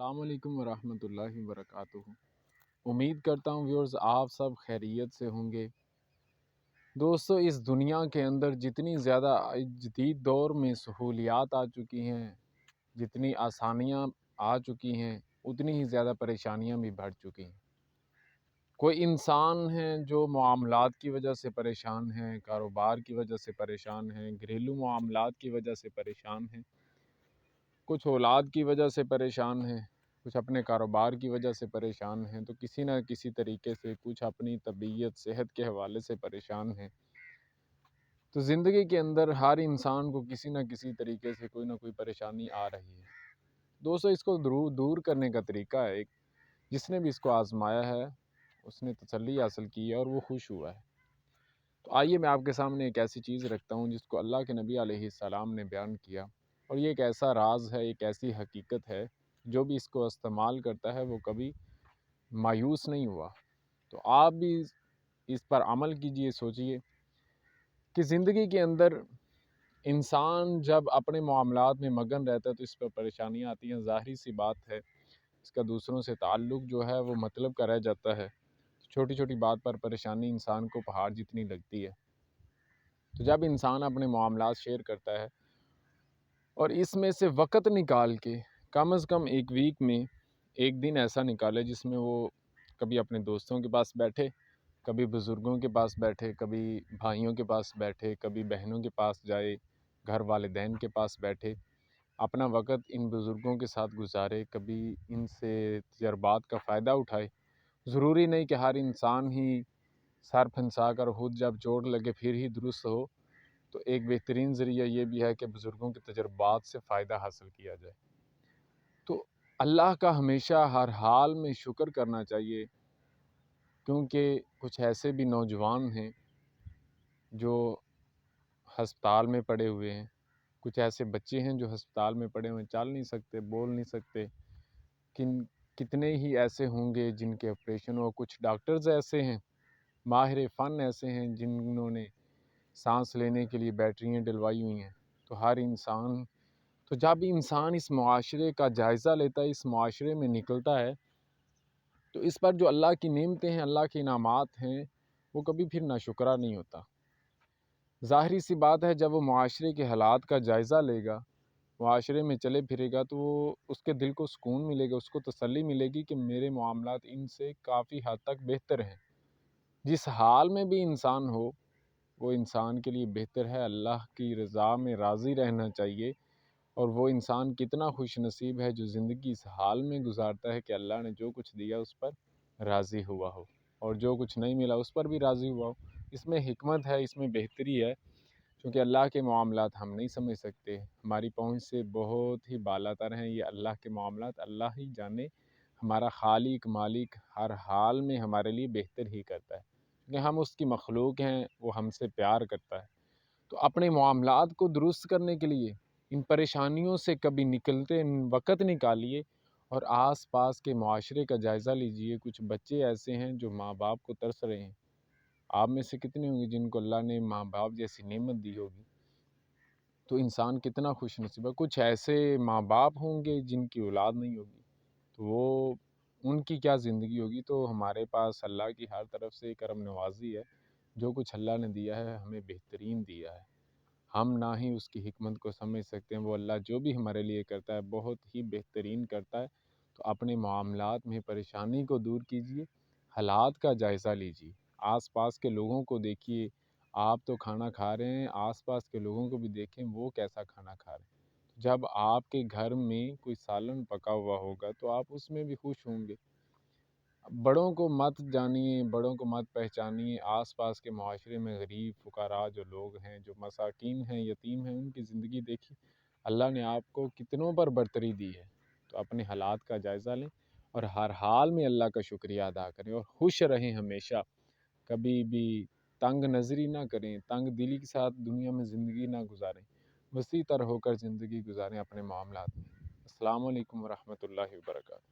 السلام علیکم ورحمۃ اللہ وبرکاتہ۔ امید کرتا ہوں ویورز آپ سب خیریت سے ہوں گے۔ دوستو، اس دنیا کے اندر جتنی زیادہ جدید دور میں سہولیات آ چکی ہیں، جتنی آسانیاں آ چکی ہیں، اتنی ہی زیادہ پریشانیاں بھی بڑھ چکی ہیں۔ کوئی انسان ہیں جو معاملات کی وجہ سے پریشان ہیں، کاروبار کی وجہ سے پریشان ہیں، گھریلو معاملات کی وجہ سے پریشان ہیں، کچھ اولاد کی وجہ سے پریشان ہیں، کچھ اپنے کاروبار کی وجہ سے پریشان ہیں، تو کسی نہ کسی طریقے سے کچھ اپنی طبیعت صحت کے حوالے سے پریشان ہیں۔ تو زندگی کے اندر ہر انسان کو کسی نہ کسی طریقے سے کوئی نہ کوئی پریشانی آ رہی ہے۔ دوستو، اس کو دور کرنے کا طریقہ ہے جس نے بھی اس کو آزمایا ہے اس نے تسلی حاصل کی ہے اور وہ خوش ہوا ہے۔ تو آئیے میں آپ کے سامنے ایک ایسی چیز رکھتا ہوں جس کو اللہ کے نبی علیہ السلام نے بیان کیا، اور یہ ایک ایسا راز ہے، ایک ایسی حقیقت ہے، جو بھی اس کو استعمال کرتا ہے وہ کبھی مایوس نہیں ہوا۔ تو آپ بھی اس پر عمل کیجئے، سوچئے کہ زندگی کے اندر انسان جب اپنے معاملات میں مگن رہتا ہے تو اس پر پریشانیاں آتی ہیں۔ ظاہری سی بات ہے، اس کا دوسروں سے تعلق جو ہے وہ مطلب کا رہ جاتا ہے۔ چھوٹی چھوٹی بات پر پریشانی انسان کو پہاڑ جتنی لگتی ہے۔ تو جب انسان اپنے معاملات شیئر کرتا ہے اور اس میں سے وقت نکال کے کم از کم ایک ویک میں ایک دن ایسا نکالے جس میں وہ کبھی اپنے دوستوں کے پاس بیٹھے، کبھی بزرگوں کے پاس بیٹھے، کبھی بھائیوں کے پاس بیٹھے، کبھی بہنوں کے پاس جائے، گھر والدین کے پاس بیٹھے، اپنا وقت ان بزرگوں کے ساتھ گزارے، کبھی ان سے تجربات کا فائدہ اٹھائے۔ ضروری نہیں کہ ہر انسان ہی سر پھنسا کر خود جب چوٹ لگے پھر ہی درست ہو، تو ایک بہترین ذریعہ یہ بھی ہے کہ بزرگوں کے تجربات سے فائدہ حاصل کیا جائے۔ تو اللہ کا ہمیشہ ہر حال میں شکر کرنا چاہیے، کیونکہ کچھ ایسے بھی نوجوان ہیں جو ہسپتال میں پڑے ہوئے ہیں، کچھ ایسے بچے ہیں جو ہسپتال میں پڑے ہوئے ہیں، چل نہیں سکتے، بول نہیں سکتے، کتنے ہی ایسے ہوں گے جن کے آپریشن ہو، کچھ ڈاکٹرز ایسے ہیں، ماہر فن ایسے ہیں جنہوں نے سانس لینے کے لیے بیٹریاں ڈلوائی ہوئی ہیں۔ تو ہر انسان، تو جب انسان اس معاشرے کا جائزہ لیتا ہے، اس معاشرے میں نکلتا ہے، تو اس پر جو اللہ کی نعمتیں ہیں، اللہ کے انعامات ہیں، وہ کبھی پھر ناشکرا نہیں ہوتا۔ ظاہری سی بات ہے، جب وہ معاشرے کے حالات کا جائزہ لے گا، معاشرے میں چلے پھرے گا، تو وہ اس کے دل کو سکون ملے گا، اس کو تسلی ملے گی کہ میرے معاملات ان سے کافی حد تک بہتر ہیں۔ جس حال میں بھی انسان ہو، وہ انسان کے لیے بہتر ہے۔ اللہ کی رضا میں راضی رہنا چاہیے، اور وہ انسان کتنا خوش نصیب ہے جو زندگی اس حال میں گزارتا ہے کہ اللہ نے جو کچھ دیا اس پر راضی ہوا ہو، اور جو کچھ نہیں ملا اس پر بھی راضی ہوا ہو۔ اس میں حکمت ہے، اس میں بہتری ہے، کیونکہ اللہ کے معاملات ہم نہیں سمجھ سکتے، ہماری پہنچ سے بہت ہی بالا تر ہیں یہ اللہ کے معاملات۔ اللہ ہی جانے، ہمارا خالق مالک ہر حال میں ہمارے لیے بہتر ہی کرتا ہے، کیونکہ ہم اس کی مخلوق ہیں، وہ ہم سے پیار کرتا ہے۔ تو اپنے معاملات کو درست کرنے کے لیے ان پریشانیوں سے کبھی نکلتے وقت نکالیے، اور آس پاس کے معاشرے کا جائزہ لیجئے۔ کچھ بچے ایسے ہیں جو ماں باپ کو ترس رہے ہیں۔ آپ میں سے کتنے ہوں گے جن کو اللہ نے ماں باپ جیسی نعمت دی ہوگی؟ تو انسان کتنا خوش نصیب ہے۔ کچھ ایسے ماں باپ ہوں گے جن کی اولاد نہیں ہوگی، تو وہ ان کی کیا زندگی ہوگی؟ تو ہمارے پاس اللہ کی ہر طرف سے کرم نوازی ہے، جو کچھ اللہ نے دیا ہے ہمیں بہترین دیا ہے۔ ہم نہ ہی اس کی حکمت کو سمجھ سکتے ہیں، وہ اللہ جو بھی ہمارے لیے کرتا ہے بہت ہی بہترین کرتا ہے۔ تو اپنے معاملات میں پریشانی کو دور کیجئے، حالات کا جائزہ لیجئے، آس پاس کے لوگوں کو دیکھیے۔ آپ تو کھانا کھا رہے ہیں، آس پاس کے لوگوں کو بھی دیکھیں وہ کیسا کھانا کھا رہے ہیں۔ جب آپ کے گھر میں کوئی سالن پکا ہوا ہوگا تو آپ اس میں بھی خوش ہوں گے۔ بڑوں کو مت جانیے، بڑوں کو مت پہچانیے، آس پاس کے معاشرے میں غریب فقراء جو لوگ ہیں، جو مساکین ہیں، یتیم ہیں، ان کی زندگی دیکھیے۔ اللہ نے آپ کو کتنوں پر برتری دی ہے۔ تو اپنے حالات کا جائزہ لیں، اور ہر حال میں اللہ کا شکریہ ادا کریں، اور خوش رہیں ہمیشہ۔ کبھی بھی تنگ نظری نہ کریں، تنگ دلی کے ساتھ دنیا میں زندگی نہ گزاریں، وسیع تر ہو کر زندگی گزاریں اپنے معاملات میں۔ السلام علیکم ورحمۃ اللہ وبرکاتہ۔